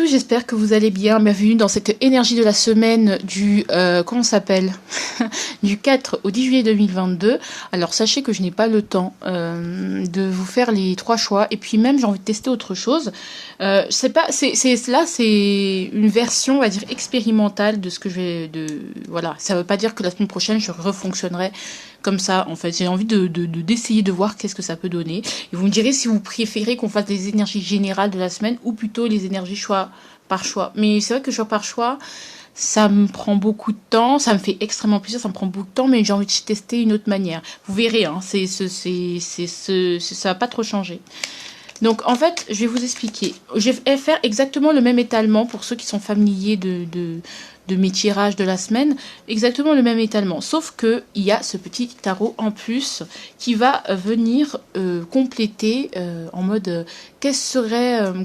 J'espère que vous allez bien. Bienvenue dans cette énergie de la semaine du comment ça s'appelle du 4 au 10 juillet 2022. Alors sachez que je n'ai pas le temps de vous faire les trois choix et puis même j'ai envie de tester autre chose. C'est pas c'est une version on va dire expérimentale de ce que je vais voilà, ça veut pas dire que la semaine prochaine je refonctionnerai comme ça. En fait, j'ai envie d'essayer de voir qu'est-ce que ça peut donner. Et vous me direz si vous préférez qu'on fasse des énergies générales de la semaine ou plutôt les énergies choix par choix. Mais c'est vrai que choix par choix, ça me prend beaucoup de temps, ça me fait extrêmement plaisir, ça me prend beaucoup de temps, mais j'ai envie de tester une autre manière. Vous verrez, hein, ça va pas trop changer. Donc en fait, je vais vous expliquer. Je vais faire exactement le même étalement pour ceux qui sont familiers de mes tirages de la semaine. Exactement le même étalement. Sauf que il y a ce petit tarot en plus qui va venir compléter en mode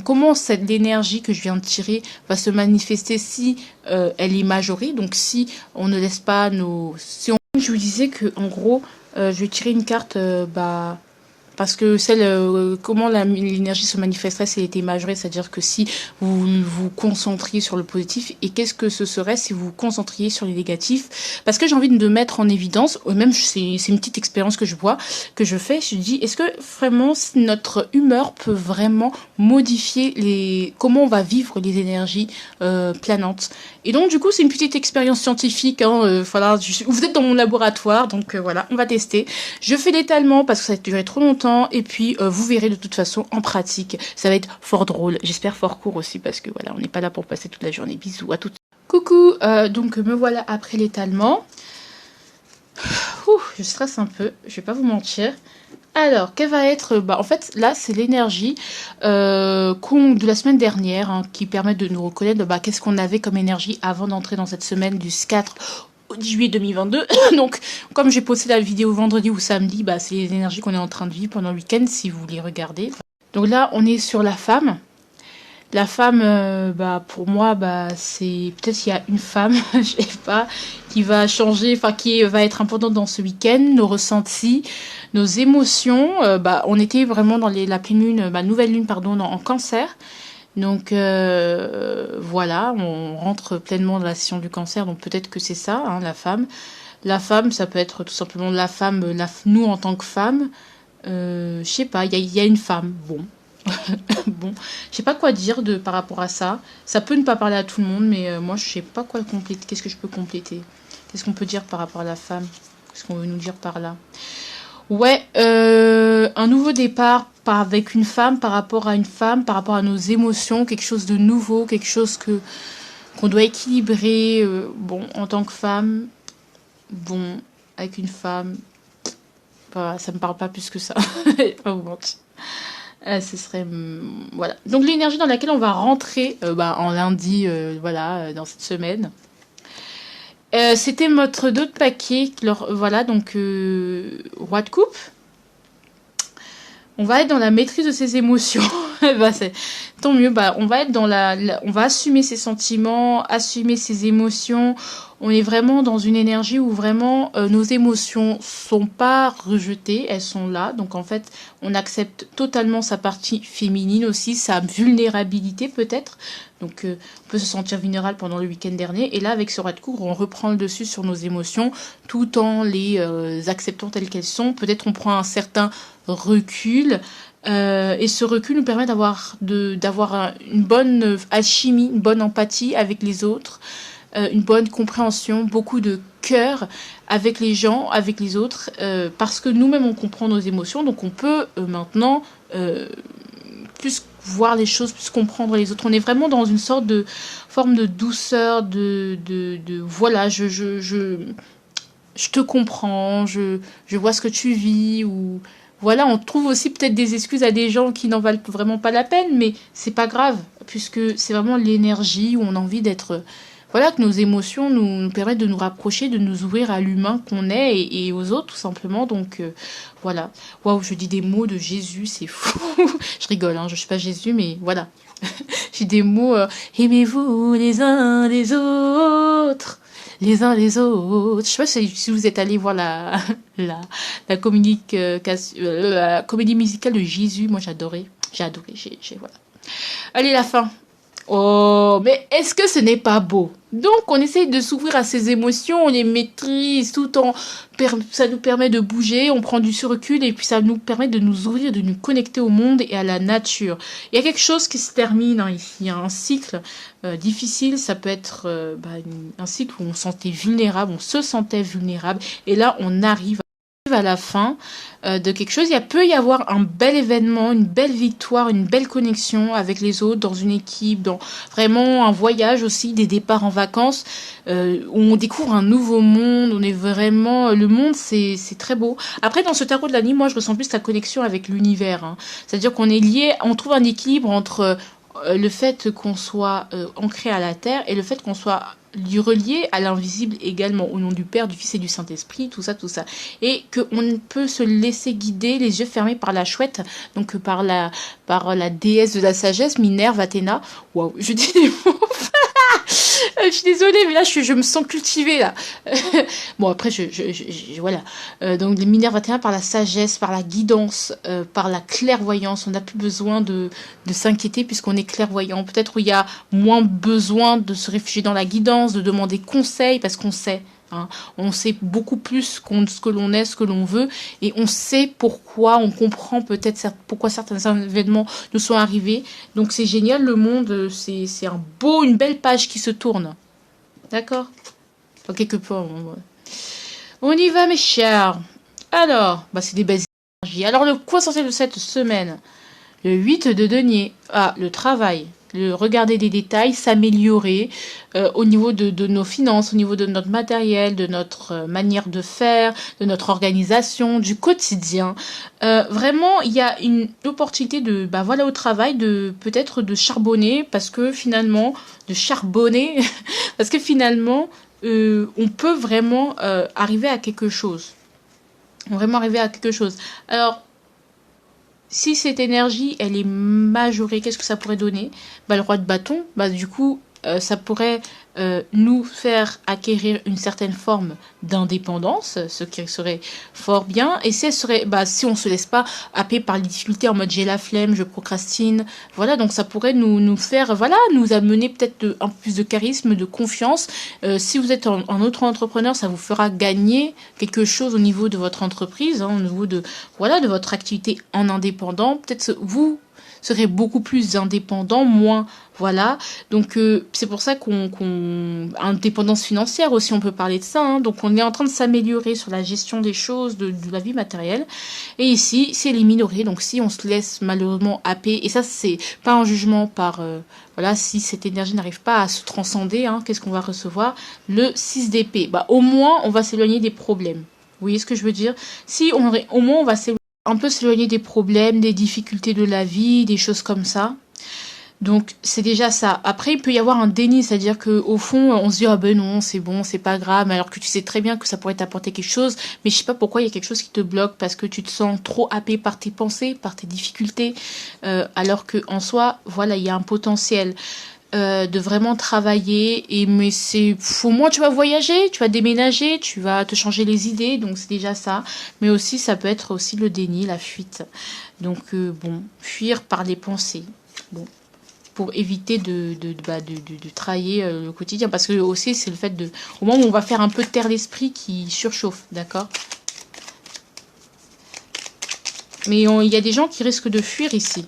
comment l'énergie que je viens de tirer va se manifester si elle est majorée. Donc si on ne laisse pas je vous disais que en gros, je vais tirer une carte parce que comment l'énergie se manifesterait si elle était majorée, c'est-à-dire que si vous vous concentriez sur le positif, et qu'est-ce que ce serait si vous vous concentriez sur les négatifs? Parce que j'ai envie de mettre en évidence, même c'est une petite expérience que je fais, je dis, est-ce que vraiment notre humeur peut vraiment modifier comment on va vivre les énergies planantes? Et donc du coup c'est une petite expérience scientifique, hein, voilà, vous êtes dans mon laboratoire, donc voilà, on va tester. Je fais l'étalement parce que ça va durer trop longtemps. Et puis vous verrez de toute façon en pratique, ça va être fort drôle, j'espère fort court aussi parce que voilà, on n'est pas là pour passer toute la journée. Bisous à toutes. Coucou, donc me voilà après l'étalement. Je stresse un peu, je vais pas vous mentir. Alors, quelle va être en fait, là, c'est l'énergie de la semaine dernière hein, qui permet de nous reconnaître qu'est-ce qu'on avait comme énergie avant d'entrer dans cette semaine du 4 au 10 juillet 2022. Donc, comme j'ai posté la vidéo vendredi ou samedi, c'est les énergies qu'on est en train de vivre pendant le week-end, si vous les regardez. Donc là, on est sur la femme. La femme, pour moi, c'est peut-être qu'il y a une femme, je sais pas, qui va changer, qui va être importante dans ce week-end, nos ressentis, nos émotions. On était vraiment dans la pleine lune, nouvelle lune, pardon, en Cancer. Donc voilà, on rentre pleinement dans la session du Cancer, donc peut-être que c'est ça, hein, la femme. La femme, ça peut être tout simplement la femme, nous en tant que femme. Je sais pas, il y a une femme, bon. Bon, je sais pas quoi dire par rapport à ça. Ça peut ne pas parler à tout le monde, mais moi je sais pas quoi compléter. Qu'est-ce que je peux compléter? Qu'est-ce qu'on peut dire par rapport à la femme? Qu'est-ce qu'on veut nous dire par là? Ouais, un nouveau départ avec une femme, par rapport à une femme, par rapport à nos émotions, quelque chose de nouveau, quelque chose qu'on doit équilibrer. Bon, en tant que femme, bon, avec une femme, ça me parle pas plus que ça. Pas vous mentir. Ce serait voilà. Donc l'énergie dans laquelle on va rentrer en lundi, dans cette semaine. C'était notre d'autres paquets. Voilà, donc roi de coupe. On va être dans la maîtrise de ses émotions. C'est tant mieux. On va être dans on va assumer ses sentiments, assumer ses émotions. On est vraiment dans une énergie où vraiment nos émotions sont pas rejetées, elles sont là. Donc en fait, on accepte totalement sa partie féminine aussi, sa vulnérabilité peut-être. Donc on peut se sentir vulnérable pendant le week-end dernier. Et là, avec ce roi de coupe, on reprend le dessus sur nos émotions tout en les acceptant telles qu'elles sont. Peut-être on prend un certain recul. Et ce recul nous permet d'avoir une bonne alchimie, une bonne empathie avec les autres. Une bonne compréhension, beaucoup de cœur avec les gens, avec les autres, parce que nous-mêmes on comprend nos émotions, donc on peut maintenant plus voir les choses, plus comprendre les autres. On est vraiment dans une sorte de forme de douceur, voilà, je te comprends, je vois ce que tu vis, ou voilà, on trouve aussi peut-être des excuses à des gens qui n'en valent vraiment pas la peine, mais c'est pas grave, puisque c'est vraiment l'énergie où on a envie d'être. Voilà, que nos émotions nous permettent de nous rapprocher, de nous ouvrir à l'humain qu'on est et aux autres, tout simplement. Donc, voilà. Waouh, je dis des mots de Jésus, c'est fou. Je rigole, hein, je suis pas Jésus, mais voilà. J'ai des mots, aimez-vous les uns les autres, les uns les autres. Je sais pas si vous êtes allé voir la comédie musicale de Jésus. Moi, j'ai adoré, voilà. Allez, la fin. Oh, mais est-ce que ce n'est pas beau? Donc, on essaye de s'ouvrir à ces émotions, on les maîtrise tout en... Ça nous permet de bouger, on prend du recul et puis ça nous permet de nous ouvrir, de nous connecter au monde et à la nature. Il y a quelque chose qui se termine hein, ici, il y a un cycle difficile, ça peut être un cycle où on se sentait vulnérable, on se sentait vulnérable et là, on arrive à la fin de quelque chose, il peut y avoir un bel événement, une belle victoire, une belle connexion avec les autres, dans une équipe, dans vraiment un voyage aussi, des départs en vacances, où on découvre un nouveau monde, on est vraiment... Le monde, c'est très beau. Après, dans ce tarot de la nuit, moi, je ressens plus la connexion avec l'univers. Hein. C'est-à-dire qu'on est lié, on trouve un équilibre entre le fait qu'on soit ancré à la terre et le fait qu'on soit relié à l'invisible également, au nom du Père, du Fils et du Saint-Esprit, tout ça, tout ça. Et qu'on peut se laisser guider, les yeux fermés par la chouette, donc par la déesse de la sagesse, Minerve, Athéna. Waouh, je dis des mots. Je suis désolée, mais là, je me sens cultivée, là. Bon, après, voilà. Donc, les Minerve Athéna par la sagesse, par la guidance, par la clairvoyance. On n'a plus besoin de s'inquiéter puisqu'on est clairvoyant. Peut-être où il y a moins besoin de se réfugier dans la guidance, de demander conseil parce qu'on sait. Hein. On sait beaucoup plus ce que l'on est, ce que l'on veut, et on sait pourquoi, on comprend peut-être pourquoi certains événements nous sont arrivés. Donc c'est génial, le monde, c'est une belle page qui se tourne. D'accord? Quelque peu. On y va, mes chers. Alors, c'est des belles énergies. Alors, le quoi essentiel de cette semaine? Le 8 de denier. Ah, le travail. Regarder des détails, s'améliorer au niveau de nos finances, au niveau de notre matériel, de notre manière de faire, de notre organisation, du quotidien. Vraiment, il y a une opportunité de, au travail, peut-être de charbonner, parce que finalement, on peut vraiment arriver à quelque chose. Vraiment arriver à quelque chose. Alors, si cette énergie, elle est majorée, qu'est-ce que ça pourrait donner? Le roi de bâton, du coup, ça pourrait nous faire acquérir une certaine forme d'indépendance, ce qui serait fort bien. Et si elle serait, si on se laisse pas happer par les difficultés en mode j'ai la flemme, je procrastine, voilà, donc ça pourrait nous faire, nous amener peut-être un peu plus de charisme, de confiance. Si vous êtes un autre entrepreneur, ça vous fera gagner quelque chose au niveau de votre entreprise, hein, au niveau de votre activité en indépendant. Peut-être vous serez beaucoup plus indépendant, moins voilà. Donc c'est pour ça indépendance financière aussi, on peut parler de ça. Hein. Donc on est en train de s'améliorer sur la gestion des choses, de la vie matérielle. Et ici, c'est les minorés. Donc si on se laisse malheureusement happer, et ça c'est pas un jugement par si cette énergie n'arrive pas à se transcender, hein, qu'est-ce qu'on va recevoir? Le 6 d'épée. Au moins on va s'éloigner des problèmes. Vous voyez ce que je veux dire? Au moins on va un peu s'éloigner des problèmes, des difficultés de la vie, des choses comme ça. Donc c'est déjà ça. Après il peut y avoir un déni, c'est-à-dire que au fond on se dit ah ben non c'est bon, c'est pas grave, alors que tu sais très bien que ça pourrait t'apporter quelque chose, mais je sais pas pourquoi il y a quelque chose qui te bloque parce que tu te sens trop happé par tes pensées, par tes difficultés, alors que en soi il y a un potentiel. De vraiment travailler mais au moins tu vas voyager, tu vas déménager, tu vas te changer les idées, donc c'est déjà ça, mais aussi ça peut être aussi le déni, la fuite, donc fuir par les pensées, pour éviter de trahir le quotidien, parce que aussi c'est le fait au moment où on va faire un peu taire l'esprit qui surchauffe, d'accord, mais il y a des gens qui risquent de fuir ici.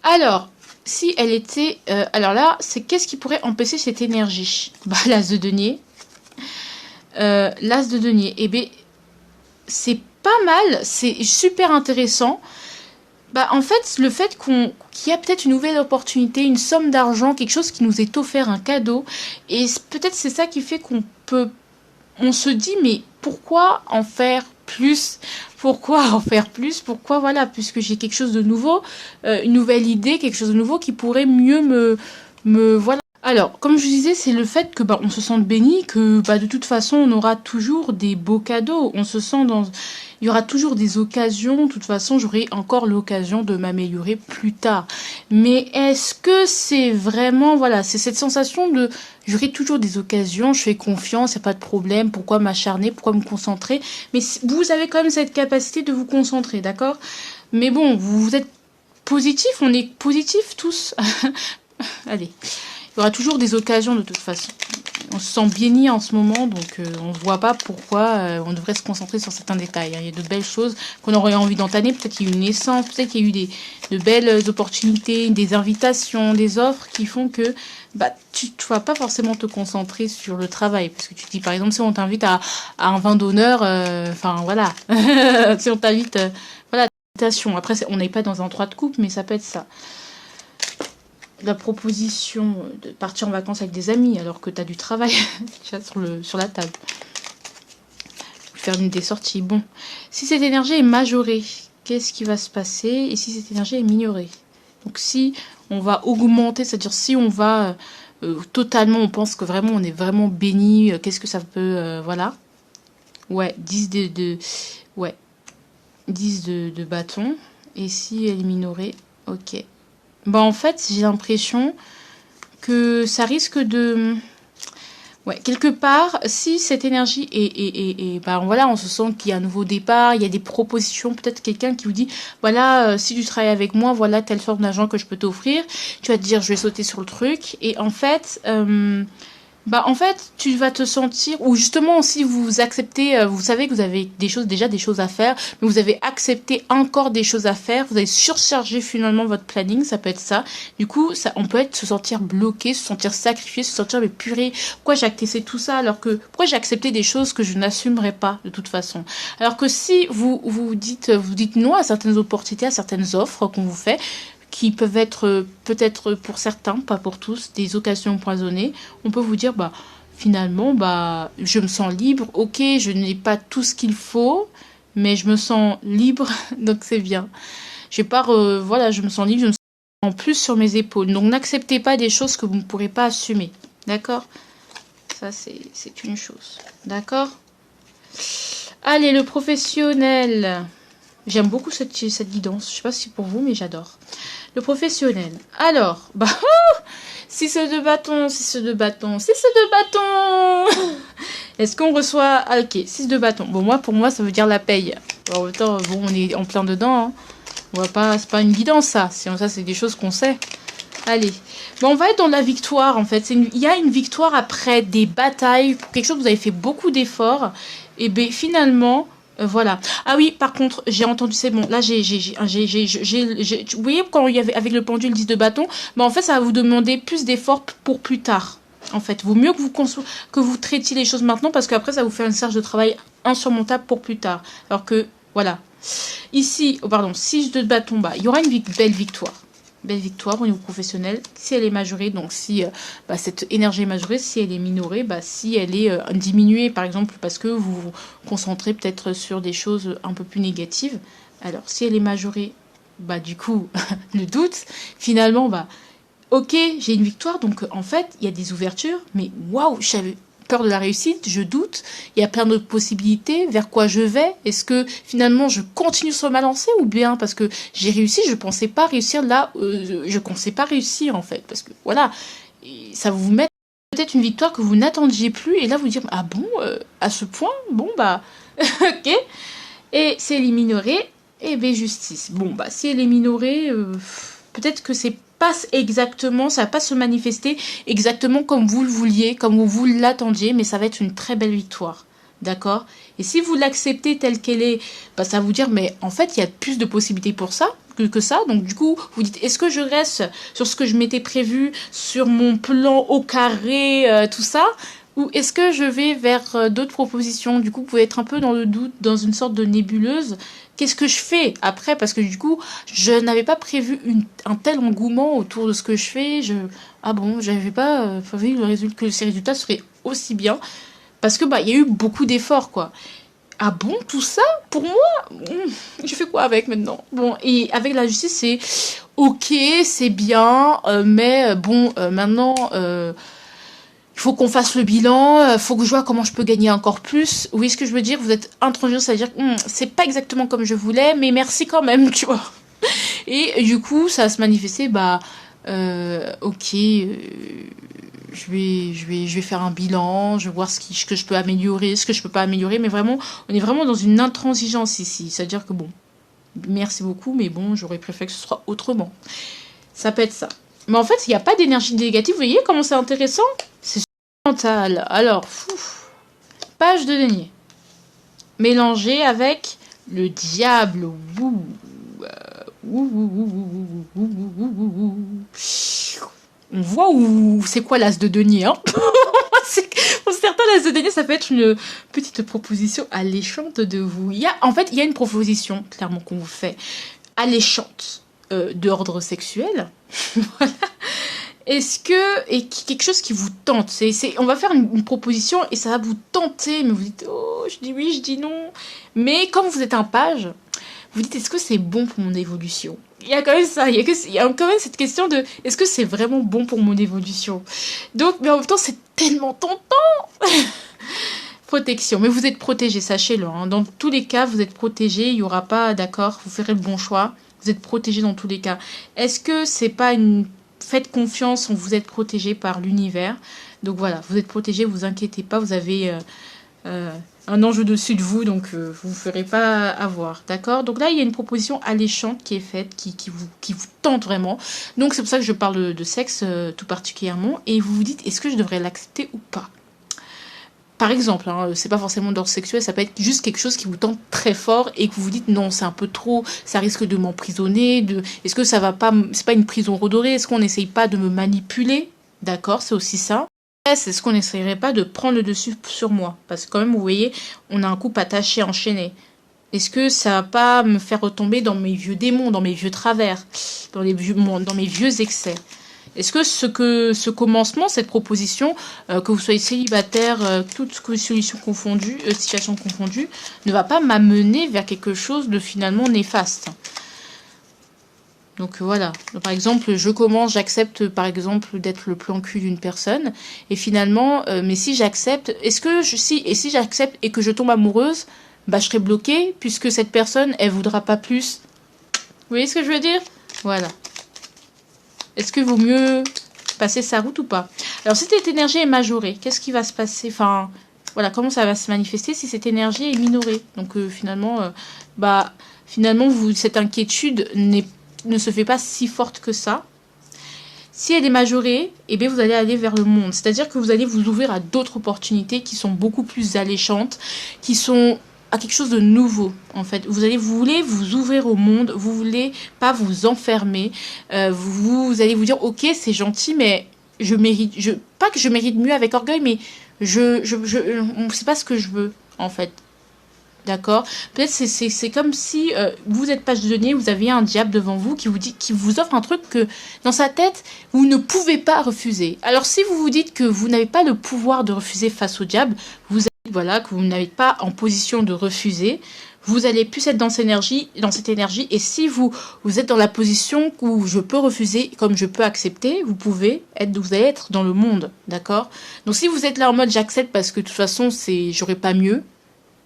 Alors si elle était... alors là, c'est qu'est-ce qui pourrait empêcher cette énergie? L'as de denier. L'as de denier. Eh bien, c'est pas mal. C'est super intéressant. En fait, le fait qu'il y a peut-être une nouvelle opportunité, une somme d'argent, quelque chose qui nous est offert, un cadeau. Et peut-être c'est ça qui fait on se dit, mais pourquoi en faire plus? Pourquoi en faire plus? Pourquoi puisque j'ai quelque chose de nouveau, une nouvelle idée, quelque chose de nouveau qui pourrait mieux me voilà. Alors, comme je vous disais, c'est le fait que on se sente béni, que de toute façon on aura toujours des beaux cadeaux. On se sent il y aura toujours des occasions. De toute façon, j'aurai encore l'occasion de m'améliorer plus tard. Mais est-ce que c'est vraiment c'est cette sensation de j'aurai toujours des occasions, je fais confiance, il n'y a pas de problème, pourquoi m'acharner, pourquoi me concentrer? Mais vous avez quand même cette capacité de vous concentrer, d'accord? Mais bon, vous êtes positif, on est positif tous. Allez, il y aura toujours des occasions de toute façon. On se sent béni en ce moment, donc on ne voit pas pourquoi on devrait se concentrer sur certains détails. Hein. Il y a de belles choses qu'on aurait envie d'entamer. Peut-être qu'il y a eu une naissance, peut-être qu'il y a eu de belles opportunités, des invitations, des offres qui font que bah, tu ne vas pas forcément te concentrer sur le travail. Parce que tu te dis, par exemple, si on t'invite à un vin d'honneur, enfin voilà, si on t'invite, voilà, invitation. Après, on n'est pas dans un 3 de coupe, mais ça peut être ça. La proposition de partir en vacances avec des amis alors que tu as du travail sur la table. Faire des sorties. Bon, si cette énergie est majorée, qu'est-ce qui va se passer? Et si cette énergie est minorée? Donc si on va augmenter, c'est-à-dire si on va totalement, on pense que vraiment on est vraiment béni, qu'est-ce que ça peut... voilà. Ouais, 10 ouais, 10 de bâton. Et si elle est minorée, ok. Bah en fait, j'ai l'impression que ça risque de... Ouais, quelque part, si cette énergie est bah voilà, on se sent qu'il y a un nouveau départ, il y a des propositions, peut-être quelqu'un qui vous dit, voilà, si tu travailles avec moi, voilà telle forme d'argent que je peux t'offrir. Tu vas te dire, je vais sauter sur le truc. Et en fait, bah en fait, tu vas te sentir, ou justement si vous acceptez, vous savez que vous avez déjà des choses à faire, mais vous avez accepté encore des choses à faire, vous avez surchargé finalement votre planning, ça peut être ça. Du coup, on peut se sentir bloqué, se sentir sacrifié, se sentir mais purée, pourquoi j'ai accepté tout ça pourquoi j'ai accepté des choses que je n'assumerais pas de toute façon. Alors que si vous dites non à certaines opportunités, à certaines offres qu'on vous fait, qui peuvent être peut-être pour certains, pas pour tous, des occasions empoisonnées, on peut vous dire, bah, finalement, bah, je me sens libre, ok, je n'ai pas tout ce qu'il faut, mais je me sens libre, donc c'est bien. J'ai pas, voilà, je me sens libre, je me sens en plus sur mes épaules. Donc n'acceptez pas des choses que vous ne pourrez pas assumer, d'accord? Ça, c'est une chose, d'accord? Allez, le professionnel. J'aime beaucoup cette guidance, je sais pas si c'est pour vous, mais j'adore. Le professionnel. Alors, bah, 6 de bâton, 6 de bâton, 6 de bâton. Est-ce qu'on reçoit... Ah, ok, 6 de bâton. Bon, pour moi, ça veut dire la paye. En même temps, bon, on est en plein dedans. Hein. On va pas... C'est pas une guidance, ça. Ça, c'est des choses qu'on sait. Allez. Bon, on va être dans la victoire, en fait. Il y a une victoire après des batailles, pour quelque chose où vous avez fait beaucoup d'efforts. Et bien, finalement... voilà. Ah oui, par contre, j'ai entendu, c'est bon. Là, vous voyez, quand il y avait avec le pendule 10 de bâton, bah en fait, ça va vous demander plus d'efforts pour plus tard. En fait, vaut mieux que vous traitiez les choses maintenant parce qu'après, ça va vous faire une charge de travail insurmontable pour plus tard. Alors que, voilà. Ici, oh pardon, 6 de bâton, bah, il y aura une belle victoire. Belle victoire au niveau professionnel, si elle est majorée, donc si bah, cette énergie est majorée, si elle est minorée, bah, si elle est diminuée, par exemple, parce que vous vous concentrez peut-être sur des choses un peu plus négatives. Alors, si elle est majorée, bah, du coup, le doute, finalement, bah, ok, j'ai une victoire, donc en fait, il y a des ouvertures, mais waouh, j'avais peur de la réussite, je doute, il y a plein d'autres possibilités, vers quoi je vais, est-ce que finalement je continue sur ma lancée ou bien parce que j'ai réussi, je pensais pas réussir là, je pensais pas réussir en fait, parce que voilà, ça vous met peut-être une victoire que vous n'attendiez plus et là vous dire ah bon, à ce point, bon bah ok, et c'est les minorés, et bien justice, bon bah si elle est minorée, peut-être que c'est exactement, ça va pas se manifester exactement comme vous le vouliez, comme vous l'attendiez, mais ça va être une très belle victoire. D'accord? Et si vous l'acceptez telle qu'elle est, bah, ça va vous dire, mais en fait, il y a plus de possibilités pour ça que ça. Donc, du coup, vous dites, est-ce que je reste sur ce que je m'étais prévu, sur mon plan au carré, tout ça? Ou est-ce que je vais vers d'autres propositions? Du coup, vous pouvez être un peu dans le doute, dans une sorte de nébuleuse. Qu'est-ce que je fais après? Parce que du coup, je n'avais pas prévu un tel engouement autour de ce que je fais. Ah bon, j'avais pas prévu que ces résultats seraient aussi bien. Parce que bah, il y a eu beaucoup d'efforts, quoi. Ah bon, tout ça pour moi? Je fais quoi avec maintenant? Bon, et avec la justice, c'est ok, c'est bien, mais bon, maintenant, il faut qu'on fasse le bilan, faut que je vois comment je peux gagner encore plus. Oui, ce que je veux dire, vous êtes intransigeant, c'est-à-dire c'est pas exactement comme je voulais, mais merci quand même, tu vois. Et du coup, ça va se manifester, bah, ok, je vais faire un bilan, je vais voir ce que je peux améliorer, ce que je peux pas améliorer, mais vraiment, on est vraiment dans une intransigeance ici. C'est-à-dire que bon, Merci beaucoup, mais bon, j'aurais préféré que ce soit autrement. Ça peut être ça. Mais en fait, il n'y a pas d'énergie négative. Vous voyez comment c'est intéressant? C'est mental. Alors, page de denier. Mélangé avec le diable. On voit où c'est quoi l'as de denier, hein. Pour certains, l'as de denier, ça peut être une petite proposition alléchante de vous. En fait, il y a une proposition, clairement, qu'on vous fait, alléchante, d'ordre sexuel. Voilà. Est-ce que... Et quelque chose qui vous tente. On va faire une proposition et ça va vous tenter, mais vous dites, oh, je dis oui, je dis non. Mais comme vous êtes un page, vous dites, est-ce que c'est bon pour mon évolution? Il y a quand même ça, il y a quand même cette question de, est-ce que c'est vraiment bon pour mon évolution? Donc, mais en même temps, c'est tellement tentant. Protection, mais vous êtes protégé, sachez-le. Hein. Dans tous les cas, vous êtes protégé, il n'y aura pas, d'accord, vous ferez le bon choix. Vous êtes protégé dans tous les cas. Est-ce que c'est pas une... Faites confiance, vous êtes protégé par l'univers. Donc voilà, vous êtes protégé, vous inquiétez pas, vous avez un ange au-dessus de vous, donc vous ne ferez pas avoir, d'accord? Donc là, il y a une proposition alléchante qui est faite, qui vous tente vraiment. Donc c'est pour ça que je parle de sexe tout particulièrement. Et vous vous dites, est-ce que je devrais l'accepter ou pas? Par exemple, hein, c'est pas forcément d'ordre sexuel, ça peut être juste quelque chose qui vous tente très fort et que vous vous dites non, c'est un peu trop, ça risque de m'emprisonner. Est-ce que ça va pas, c'est pas une prison redorée? Est-ce qu'on n'essaye pas de me manipuler? D'accord, c'est aussi ça. Est-ce qu'on n'essayerait pas de prendre le dessus sur moi? Parce que quand même, vous voyez, on a un couple attaché, enchaîné. Est-ce que ça va pas me faire retomber dans mes vieux démons, dans mes vieux travers, dans mes vieux excès? Est-ce que ce commencement, cette proposition, que vous soyez célibataire, toutes solutions confondues, situations confondues, ne va pas m'amener vers quelque chose de finalement néfaste? Donc voilà. Donc, par exemple, j'accepte par exemple d'être le plan cul d'une personne, et finalement, mais si j'accepte, si j'accepte et que je tombe amoureuse, bah je serai bloquée puisque cette personne, elle voudra pas plus. Vous voyez ce que je veux dire? Voilà. Est-ce qu'il vaut mieux passer sa route ou pas? Alors, si cette énergie est majorée, qu'est-ce qui va se passer? Enfin, voilà, comment ça va se manifester si cette énergie est minorée? Donc, finalement, cette inquiétude ne se fait pas si forte que ça. Si elle est majorée, eh bien, vous allez aller vers le monde. C'est-à-dire que vous allez vous ouvrir à d'autres opportunités qui sont beaucoup plus alléchantes, qui sont à quelque chose de nouveau, en fait. Vous voulez vous ouvrir au monde, vous voulez pas vous enfermer, vous allez vous dire, ok, c'est gentil, mais pas que je mérite mieux avec orgueil, mais c'est pas ce que je veux, en fait. D'accord? Peut-être c'est comme si vous êtes page de denier, vous aviez un diable devant vous qui vous offre un truc que dans sa tête vous ne pouvez pas refuser. Alors si vous vous dites que vous n'avez pas le pouvoir de refuser face au diable, voilà, que vous n'êtes pas en position de refuser, vous allez plus être dans cette énergie, et si vous êtes dans la position où je peux refuser comme je peux accepter, vous allez être dans le monde, d'accord? Donc si vous êtes là en mode j'accepte parce que de toute façon j'aurais pas mieux,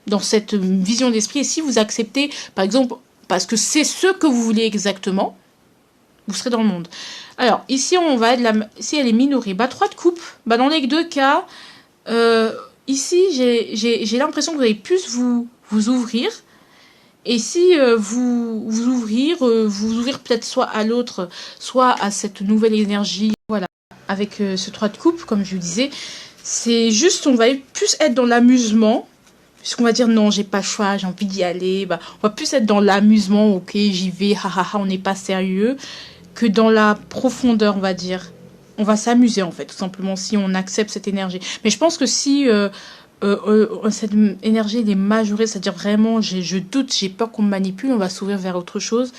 dans cette vision d'esprit, et si vous acceptez, par exemple, parce que c'est ce que vous voulez exactement, vous serez dans le monde. Alors, ici, si elle est minorée, 3 de coupe, dans les deux cas, ici, j'ai l'impression que vous allez plus vous ouvrir, et si vous ouvrir peut-être soit à l'autre, soit à cette nouvelle énergie, voilà, avec ce 3 de coupe, comme je vous disais, c'est juste, on va plus être dans l'amusement, puisqu'on va dire non, j'ai pas le choix, j'ai envie d'y aller, on va plus être dans l'amusement, ok, j'y vais, on n'est pas sérieux, que dans la profondeur, on va dire. On va s'amuser en fait, tout simplement, si on accepte cette énergie. Mais je pense que si cette énergie est majorée, c'est-à-dire vraiment, je doute, j'ai peur qu'on me manipule, on va s'ouvrir vers autre chose.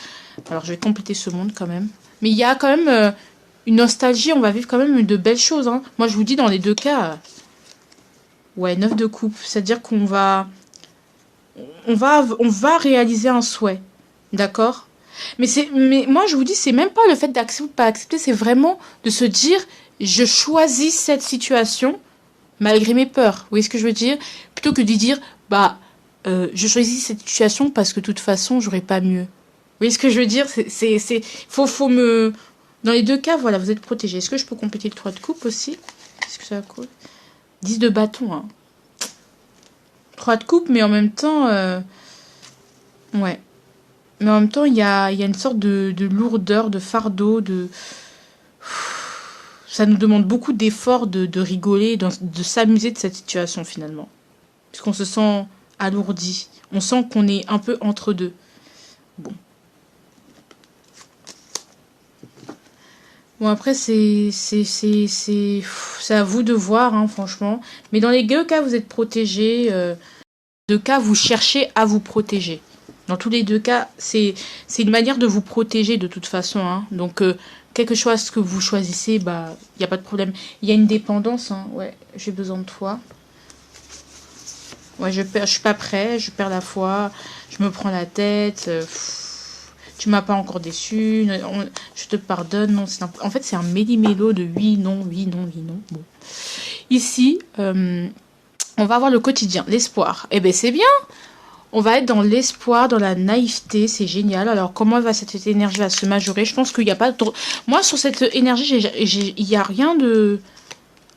Alors je vais compléter ce monde quand même. Mais il y a quand même une nostalgie, on va vivre quand même de belles choses. Hein. Moi je vous dis, dans les deux cas... Ouais, 9 de coupe. C'est-à-dire qu'on va réaliser un souhait. D'accord? Mais moi, je vous dis, c'est même pas le fait d'accepter ou pas accepter, c'est vraiment de se dire, je choisis cette situation malgré mes peurs. Vous voyez ce que je veux dire? Plutôt que de dire, je choisis cette situation parce que de toute façon, j'aurais pas mieux. Vous voyez ce que je veux dire? Faut me... Dans les deux cas, voilà, vous êtes protégé. Est-ce que je peux compléter le 3 de coupe aussi? Est-ce que ça cool? 10 de bâton, hein. 3 de coupe, mais en même temps... Ouais. Mais en même temps, il y a une sorte de lourdeur, de fardeau, de... Ça nous demande beaucoup d'efforts de rigoler, de s'amuser de cette situation finalement. Puisqu'on se sent alourdi. On sent qu'on est un peu entre deux. Bon. Bon, après, c'est à vous de voir, hein, franchement. Mais dans les deux cas, vous êtes protégés. Deux cas, vous cherchez à vous protéger. Dans tous les deux cas, c'est une manière de vous protéger de toute façon. Hein. Donc, quelque chose que vous choisissez, bah, il n'y a pas de problème. Il y a une dépendance. Hein. Ouais, j'ai besoin de toi. Ouais, je suis pas prêt, je perds la foi, je me prends la tête. Tu m'as pas encore déçu, je te pardonne. Non, en fait, c'est un méli-mélo de oui, non, oui, non, oui, non. Bon. Ici, on va avoir le quotidien, l'espoir. Eh bien, c'est bien. On va être dans l'espoir, dans la naïveté, c'est génial. Alors, comment cette énergie va se majorer? Je pense qu'il n'y a pas de... Moi, sur cette énergie, il n'y a rien de...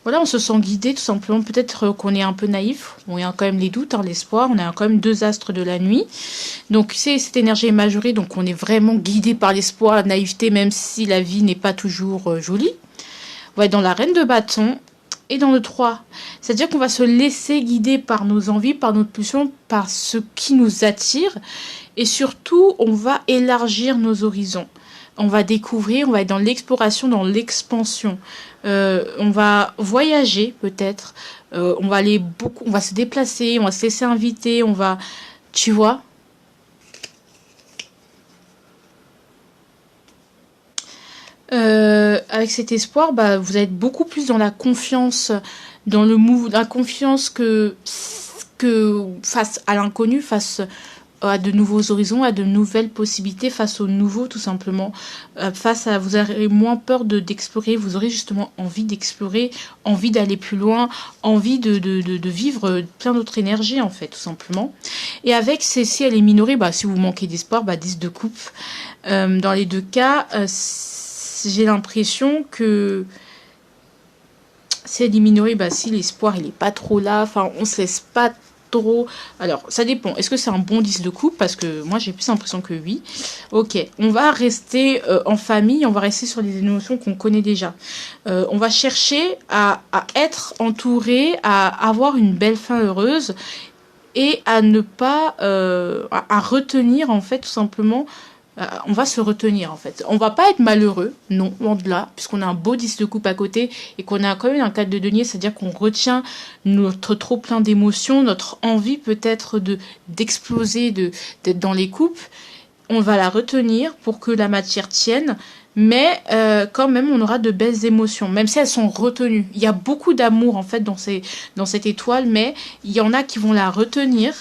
Voilà, on se sent guidé tout simplement. Peut-être qu'on est un peu naïf. Bon, il y a quand même les doutes, hein, l'espoir. On a quand même deux astres de la nuit. Donc, cette énergie est majorée. Donc, on est vraiment guidé par l'espoir, la naïveté, même si la vie n'est pas toujours jolie. On va être dans la reine de bâton et dans le 3. C'est-à-dire qu'on va se laisser guider par nos envies, par notre pulsion, par ce qui nous attire. Et surtout, on va élargir nos horizons. On va découvrir, on va être dans l'exploration, dans l'expansion. On va voyager peut-être. On va aller beaucoup, on va se déplacer, on va se laisser inviter, on va, tu vois. Avec cet espoir, bah, vous êtes beaucoup plus dans la confiance, dans la confiance que face à l'inconnu, face à de nouveaux horizons, à de nouvelles possibilités, face au nouveau tout simplement. Vous aurez moins peur d'explorer, vous aurez justement envie d'explorer, envie d'aller plus loin, envie de vivre plein d'autres énergies en fait, tout simplement. Et avec si elle est minorée, bah, si vous manquez d'espoir, bah, 10 de coupe. Dans les deux cas, j'ai l'impression que si elle est minorée, bah, si l'espoir il est pas trop là, enfin on se laisse pas trop. Alors, ça dépend. Est-ce que c'est un bon 10 de coupe? Parce que moi, j'ai plus l'impression que oui. Ok, on va rester en famille, on va rester sur les émotions qu'on connaît déjà. On va chercher à être entouré, à avoir une belle fin heureuse et à ne pas... à retenir, en fait, tout simplement... on va se retenir en fait. On va pas être malheureux, non, loin de là, puisqu'on a un beau 10 de coupe à côté et qu'on a quand même un 4 de denier, c'est-à-dire qu'on retient notre trop plein d'émotions, notre envie peut-être d'exploser, d'être dans les coupes. On va la retenir pour que la matière tienne, mais quand même on aura de belles émotions, même si elles sont retenues. Il y a beaucoup d'amour en fait dans cette étoile, mais il y en a qui vont la retenir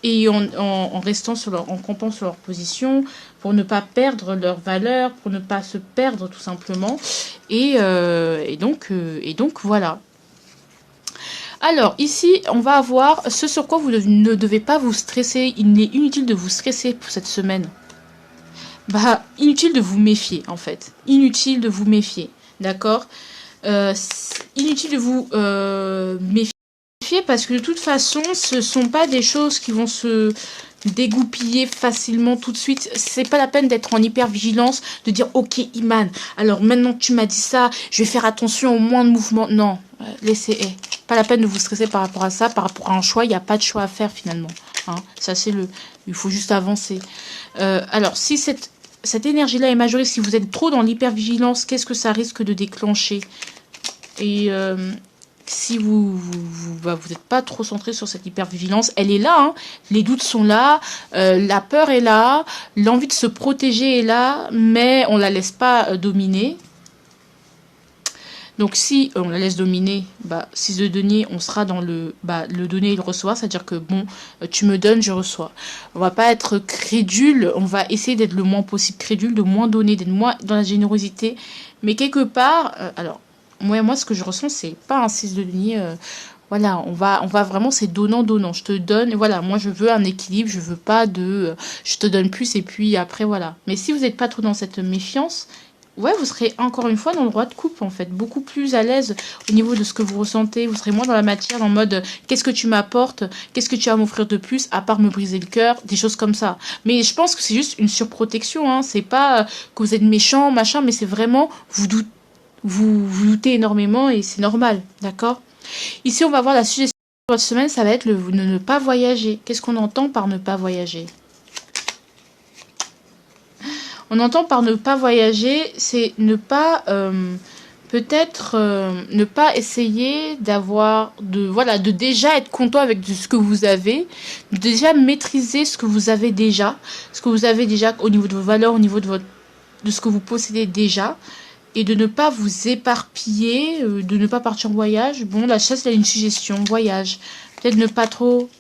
et en restant en campant sur leur position, pour ne pas perdre leur valeur, pour ne pas se perdre tout simplement. Et donc voilà. Alors ici, on va avoir ce sur quoi vous ne devez pas vous stresser. Il est inutile de vous stresser pour cette semaine. Bah, inutile de vous méfier en fait. Inutile de vous méfier. D'accord. Inutile de vous méfier. Parce que de toute façon, ce sont pas des choses qui vont se dégoupiller facilement tout de suite. C'est pas la peine d'être en hyper-vigilance, de dire ok Iman, alors maintenant que tu m'as dit ça, je vais faire attention au moins de mouvements. Non, laissez. Pas la peine de vous stresser par rapport à ça, par rapport à un choix, il n'y a pas de choix à faire finalement. Hein, ça c'est il faut juste avancer. Alors si cette énergie-là est majorée, si vous êtes trop dans l'hyper-vigilance, qu'est-ce que ça risque de déclencher? Et si vous n'êtes pas trop centré sur cette hypervigilance, elle est là, hein. Les doutes sont là, la peur est là, l'envie de se protéger est là, mais on la laisse pas dominer. Donc si on la laisse dominer, bah 6 de denier, on sera dans le donner et le recevoir, c'est-à-dire que bon, tu me donnes, je reçois. On va pas être crédule, on va essayer d'être le moins possible crédule, de moins donner, d'être moins dans la générosité, mais quelque part, alors moi, ce que je ressens, c'est pas un 6 de denier. Voilà, on va vraiment, c'est donnant. Je te donne, et voilà, moi, je veux un équilibre. Je veux pas je te donne plus, et puis après, voilà. Mais si vous n'êtes pas trop dans cette méfiance, ouais, vous serez encore une fois dans le roi de coupe, en fait. Beaucoup plus à l'aise au niveau de ce que vous ressentez. Vous serez moins dans la matière, en mode qu'est-ce que tu m'apportes, qu'est-ce que tu as à m'offrir de plus, à part me briser le cœur, des choses comme ça. Mais je pense que c'est juste une surprotection, hein. C'est pas que vous êtes méchant, machin, mais c'est vraiment, vous doutez énormément et c'est normal, d'accord? Ici, on va voir la suggestion de votre semaine, ça va être ne pas voyager. Qu'est-ce qu'on entend par ne pas voyager? On entend par ne pas voyager, c'est ne pas, peut-être, ne pas essayer de déjà être content avec ce que vous avez, de déjà maîtriser ce que vous avez déjà, au niveau de vos valeurs, au niveau de ce que vous possédez déjà, et de ne pas vous éparpiller, de ne pas partir en voyage. Bon, la chasse, elle a une suggestion, voyage. Peut-être ne pas trop,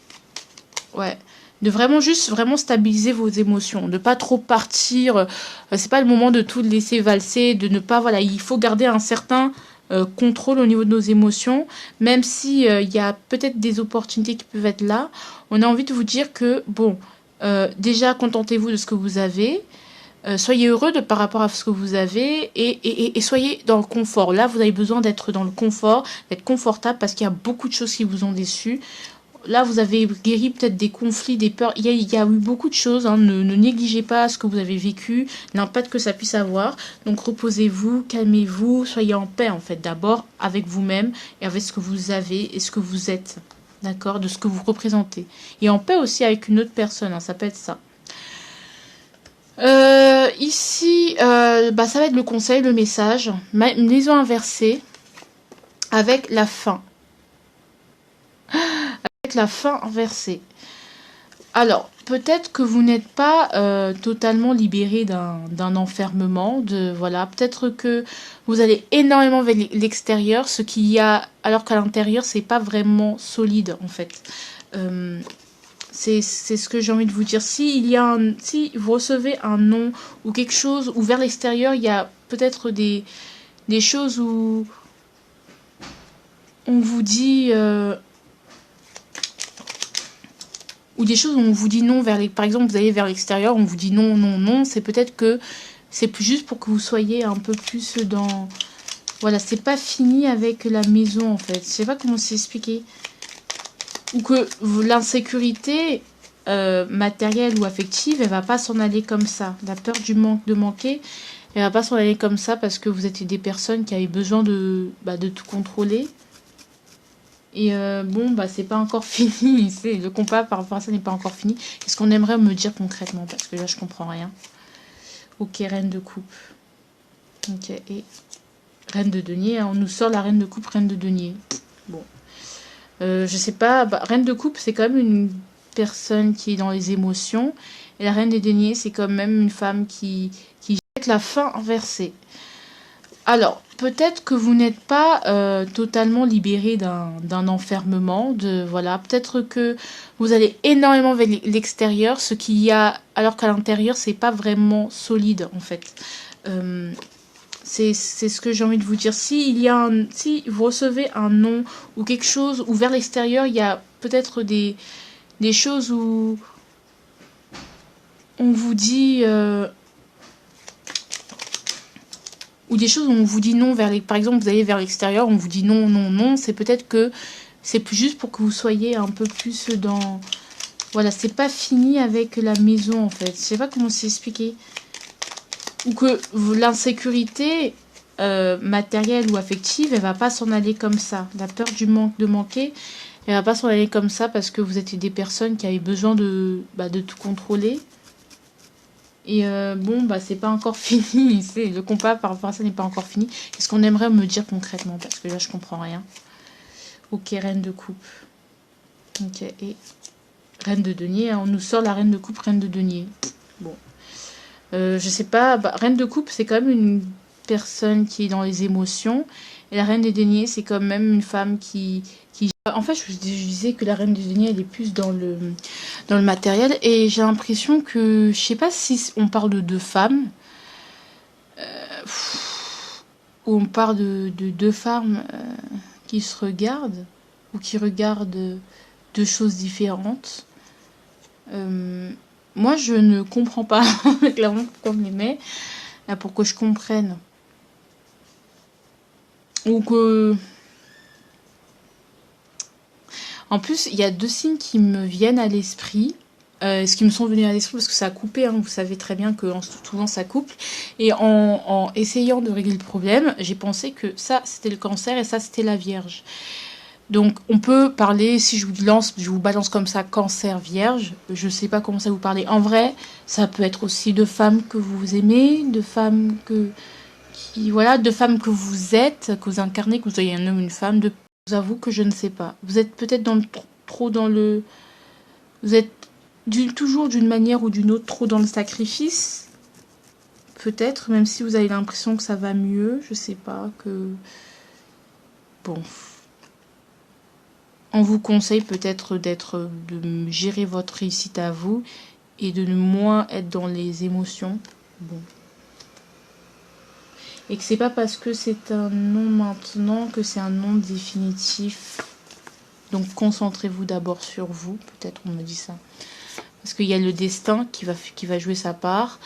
ouais, de vraiment juste vraiment stabiliser vos émotions, de pas trop partir, c'est pas le moment de tout laisser valser, de ne pas, voilà, il faut garder un certain contrôle au niveau de nos émotions, même si il y a peut-être des opportunités qui peuvent être là. On a envie de vous dire que bon, déjà contentez-vous de ce que vous avez. Soyez heureux par rapport à ce que vous avez et soyez dans le confort. Là, vous avez besoin d'être dans le confort, d'être confortable parce qu'il y a beaucoup de choses qui vous ont déçu. Là, vous avez guéri peut-être des conflits, des peurs. Il y a eu beaucoup de choses. Hein. Ne négligez pas ce que vous avez vécu, l'impact que ça puisse avoir. Donc, reposez-vous, calmez-vous, soyez en paix, en fait, d'abord avec vous-même et avec ce que vous avez et ce que vous êtes. D'accord? De ce que vous représentez. Et en paix aussi avec une autre personne. Hein. Ça peut être ça. Ici, ça va être le conseil, le message. Maison inversée avec la fin. La fin inversée. Alors, peut-être que vous n'êtes pas totalement libéré d'un enfermement, voilà, peut-être que vous allez énormément vers l'extérieur, ce qu'il y a, alors qu'à l'intérieur, c'est pas vraiment solide, en fait. C'est ce que j'ai envie de vous dire. Si vous recevez un non ou quelque chose, ou vers l'extérieur, il y a peut-être des choses où on vous dit... ou des choses où on vous dit non, par exemple, vous allez vers l'extérieur, on vous dit non, non, non, c'est peut-être que c'est plus juste pour que vous soyez un peu plus dans... Voilà, c'est pas fini avec la maison, en fait. Je sais pas comment s'expliquer. Ou que l'insécurité matérielle ou affective, elle va pas s'en aller comme ça. La peur du manque, de manquer, elle va pas s'en aller comme ça parce que vous êtes des personnes qui avaient besoin de tout contrôler. Et c'est pas encore fini. Le combat par rapport à ça n'est pas encore fini. Qu'est-ce qu'on aimerait me dire concrètement? Parce que là, je comprends rien. Ok, reine de coupe. Ok, et reine de denier. Hein, on nous sort la reine de coupe, reine de denier. Bon. Je sais pas. Reine de coupe, c'est quand même une personne qui est dans les émotions. Et la reine des deniers, c'est quand même une femme qui jette la fin inversée. Alors, peut-être que vous n'êtes pas totalement libéré d'un enfermement, voilà, peut-être que vous allez énormément vers l'extérieur, ce qu'il y a, alors qu'à l'intérieur, c'est pas vraiment solide, en fait. C'est ce que j'ai envie de vous dire. Si vous recevez un non ou quelque chose, ou vers l'extérieur, il y a peut-être des choses où on vous dit... ou des choses où on vous dit non, par exemple, vous allez vers l'extérieur, on vous dit non, non, non, c'est peut-être que c'est plus juste pour que vous soyez un peu plus dans... Voilà, c'est pas fini avec la maison, en fait. Je sais pas comment s'expliquer. Ou que l'insécurité matérielle ou affective, elle va pas s'en aller comme ça. La peur du manque, de manquer, elle va pas s'en aller comme ça parce que vous êtes des personnes qui avaient besoin de tout contrôler. Et c'est pas encore fini. Le combat par rapport à ça n'est pas encore fini. Qu'est-ce qu'on aimerait me dire concrètement? Parce que là, je comprends rien. Ok, reine de coupe. Ok, et reine de denier. Hein, on nous sort la reine de coupe, reine de denier. Bon. Je sais pas. Reine de coupe, c'est quand même une personne qui est dans les émotions. Et la reine des deniers, c'est quand même une femme qui... En fait, je disais que la reine des deniers, elle est plus dans le matériel. Et j'ai l'impression que... Je sais pas si on parle de deux femmes. Ou on parle de deux femmes qui se regardent. Ou qui regardent deux choses différentes. Moi, je ne comprends pas clairement pourquoi on me les met. Pour que je comprenne. Ou que... En plus, il y a deux signes qui me viennent à l'esprit. Ce qui me sont venus à l'esprit parce que ça a coupé, hein, vous savez très bien que souvent ça coupe. Et en essayant de régler le problème, j'ai pensé que ça c'était le cancer et ça c'était la vierge. Donc on peut parler, si je vous balance comme ça, cancer vierge, je sais pas comment ça vous parler. En vrai, ça peut être aussi de femmes que vous aimez, de femmes voilà, de femmes que vous êtes, que vous incarnez, que vous soyez un homme ou une femme. Je vous avoue que je ne sais pas. Vous êtes peut-être trop dans le... Vous êtes toujours d'une manière ou d'une autre trop dans le sacrifice. Peut-être, même si vous avez l'impression que ça va mieux, je sais pas, que... Bon. On vous conseille peut-être de gérer votre réussite à vous et de moins être dans les émotions. Bon. Et que c'est pas parce que c'est un non maintenant que c'est un non définitif. Donc concentrez-vous d'abord sur vous, peut-être on me dit ça. Parce qu'il y a le destin qui va jouer sa part.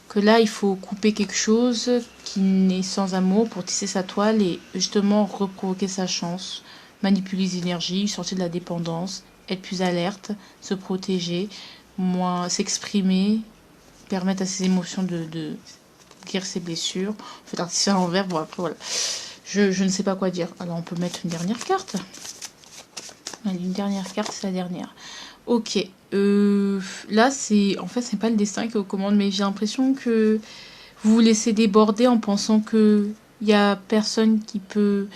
Que là, il faut couper quelque chose qui n'est sans amour pour tisser sa toile et justement reprovoquer sa chance. Manipuler les énergies, sortir de la dépendance, être plus alerte, se protéger, moins s'exprimer, permettre à ses émotions de guérir ses blessures. En fait, artificiel à l'envers, bon après voilà. Je ne sais pas quoi dire. Alors on peut mettre une dernière carte. Allez, une dernière carte, c'est la dernière. Ok. Là, c'est... En fait, c'est pas le destin qui est aux commandes, mais j'ai l'impression que vous vous laissez déborder en pensant que il y a personne qui peut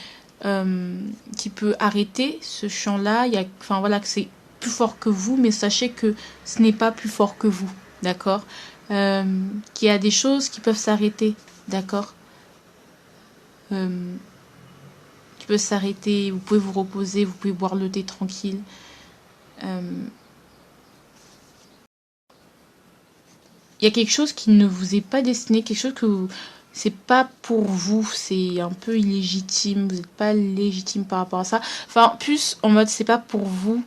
arrêter ce chant-là. Enfin voilà, que c'est plus fort que vous, mais sachez que ce n'est pas plus fort que vous, d'accord. Qu'il y a des choses qui peuvent s'arrêter, d'accord. Qui peuvent s'arrêter, vous pouvez vous reposer, vous pouvez boire le thé tranquille. Il y a quelque chose qui ne vous est pas destiné, quelque chose que c'est pas pour vous, c'est un peu illégitime, vous n'êtes pas légitime par rapport à ça. Enfin, plus en mode c'est pas pour vous.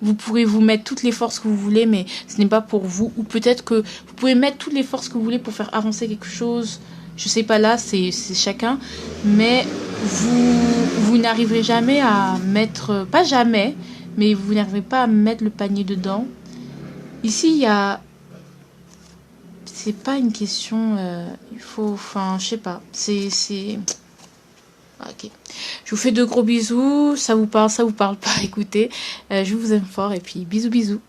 Vous pourrez vous mettre toutes les forces que vous voulez, mais ce n'est pas pour vous. Ou peut-être que vous pouvez mettre toutes les forces que vous voulez pour faire avancer quelque chose. Je sais pas, là, c'est chacun. Mais vous n'arriverez jamais à mettre... Pas jamais, mais vous n'arriverez pas à mettre le panier dedans. Ici, il y a... C'est pas une question... il faut... Enfin, je sais pas. Ok. Je vous fais de gros bisous. Ça vous parle pas, écoutez. Je vous aime fort et puis bisous bisous.